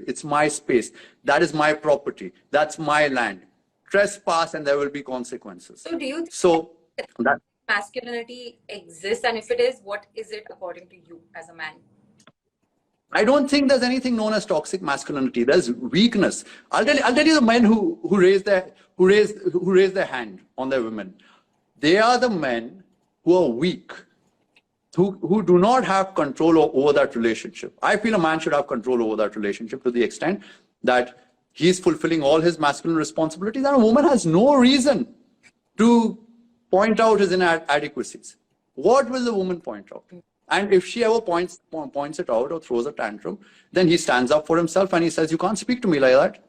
It's my space. That is my property. That's my land. Trespass and there will be consequences. So do you think that masculinity exists, and if it is, what is it according to you as a man? I don't think there's anything known as toxic masculinity. There's weakness. I'll tell you the men who raise their hand on their women. They are the men who are weak, who do not have control over that relationship. I feel a man should have control over that relationship to the extent that he's fulfilling all his masculine responsibilities, and a woman has no reason to point out his inadequacies. What will the woman point out? And if she ever points it out or throws a tantrum, then he stands up for himself and he says, you can't speak to me like that.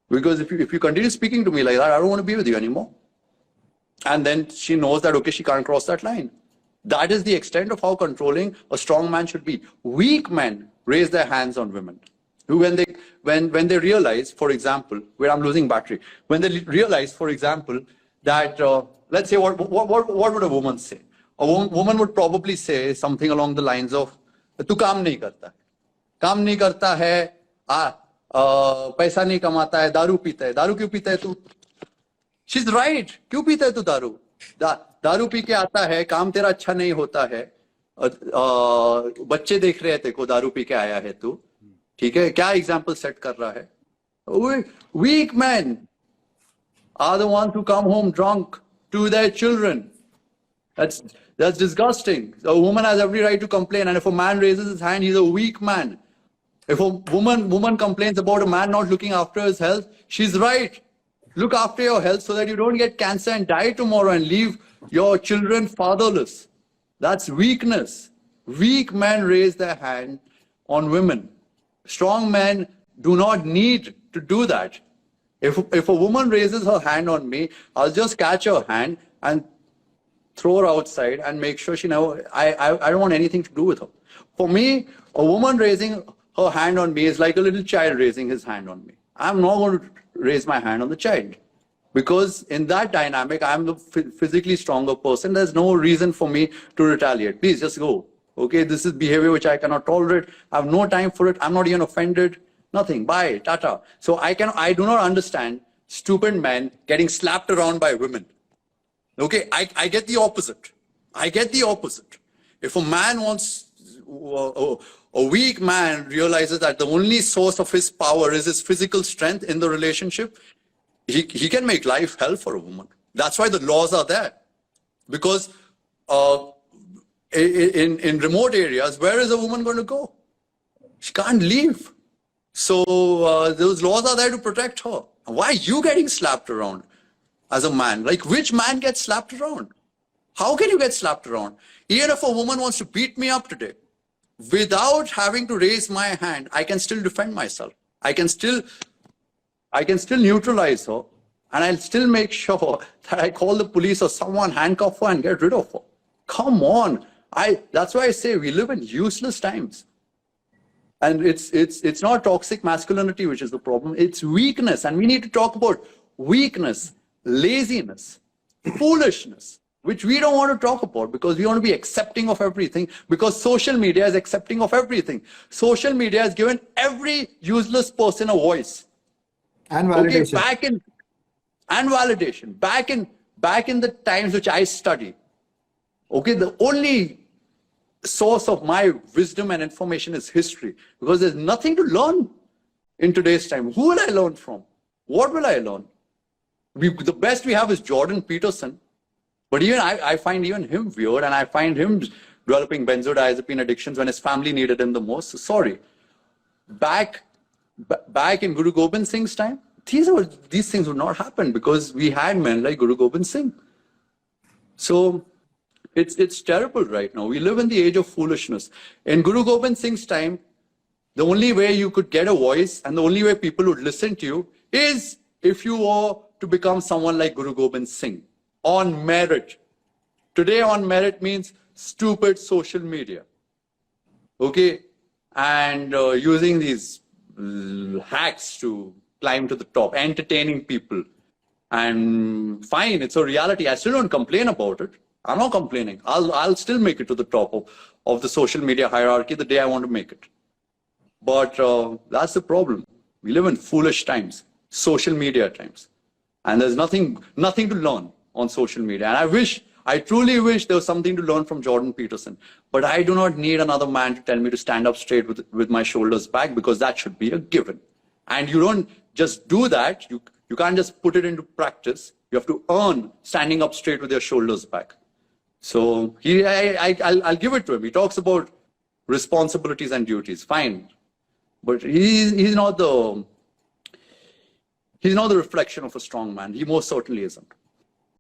Because if you continue speaking to me like that, I don't want to be with you anymore. And then she knows that, okay, she can't cross that line. That is the extent of how controlling a strong man should be. Weak men raise their hands on women. When they realize, for example, where I'm losing battery, when they realize, for example, that, let's say, what would a woman say? A woman would probably say something along the lines of, "Tu काम नहीं करता, काम नहीं करता है, पैसा नहीं कमाता है, दारू पीता है, दारू क्यों पीता है तू?" She's right. क्यों पीता है तू दारू? दारू पी के आता है, काम तेरा अच्छा नहीं होता है, बच्चे देख रहे हैं तेरे को, दारू पी के आया है तू, ठीक है? क्या एग्जाम्पल सेट कर रहा है? Weak men are the ones who come home drunk to their children. That's disgusting. A woman has every right to complain, and if a man raises his hand, he's a weak man. If a woman complains about a man not looking after his health, she's right. Look after your health so that you don't get cancer and die tomorrow and leave your children fatherless. That's weakness. Weak men raise their hand on women. Strong men do not need to do that. If a woman raises her hand on me, I'll just catch her hand and throw her outside and make sure she knows I don't want anything to do with her. For me, a woman raising her hand on me is like a little child raising his hand on me. I'm not going to raise my hand on the child, because in that dynamic, I'm the physically stronger person. There's no reason for me to retaliate. Please just go. Okay, this is behavior which I cannot tolerate. I have no time for it. I'm not even offended. Nothing. Bye. Tata. So I do not understand stupid men getting slapped around by women. Okay, I get the opposite. I get the opposite. If a man wants, a weak man realizes that the only source of his power is his physical strength in the relationship, he can make life hell for a woman. That's why the laws are there. Because in remote areas, where is a woman going to go? She can't leave. So those laws are there to protect her. Why are you getting slapped around as a man? Like, which man gets slapped around? How can you get slapped around? Even if a woman wants to beat me up today, without having to raise my hand, I can still defend myself. I can still neutralize her, and I'll still make sure that I call the police or someone, handcuff her and get rid of her. Come on. That's why I say we live in useless times. And it's not toxic masculinity which is the problem. It's weakness. And we need to talk about weakness, laziness, foolishness, which we don't want to talk about because we want to be accepting of everything, because social media is accepting of everything. Social media has given every useless person a voice. And validation. Okay, validation. Back in the times which I study, okay, the only source of my wisdom and information is history, because there's nothing to learn in today's time. Who will I learn from? What will I learn? The best we have is Jordan Peterson, but even I find even him weird, and I find him developing benzodiazepine addictions when his family needed him the most. So sorry. Back in Guru Gobind Singh's time, these things would not happen because we had men like Guru Gobind Singh. So it's terrible right now. We live in the age of foolishness. In Guru Gobind Singh's time, the only way you could get a voice and the only way people would listen to you is if you were to become someone like Guru Gobind Singh on merit. Today on merit means stupid social media. Okay? And using these hacks to climb to the top, entertaining people. And fine, it's a reality. I still don't complain about it. I'm not complaining. I'll still make it to the top of the social media hierarchy the day I want to make it. But that's the problem. We live in foolish times, social media times. And there's nothing to learn on social media. And I truly wish there was something to learn from Jordan Peterson. But I do not need another man to tell me to stand up straight with my shoulders back, because that should be a given. And you don't just do that. You can't just put it into practice. You have to earn standing up straight with your shoulders back. So I'll give it to him. He talks about responsibilities and duties. Fine. But he's not the reflection of a strong man. He most certainly isn't.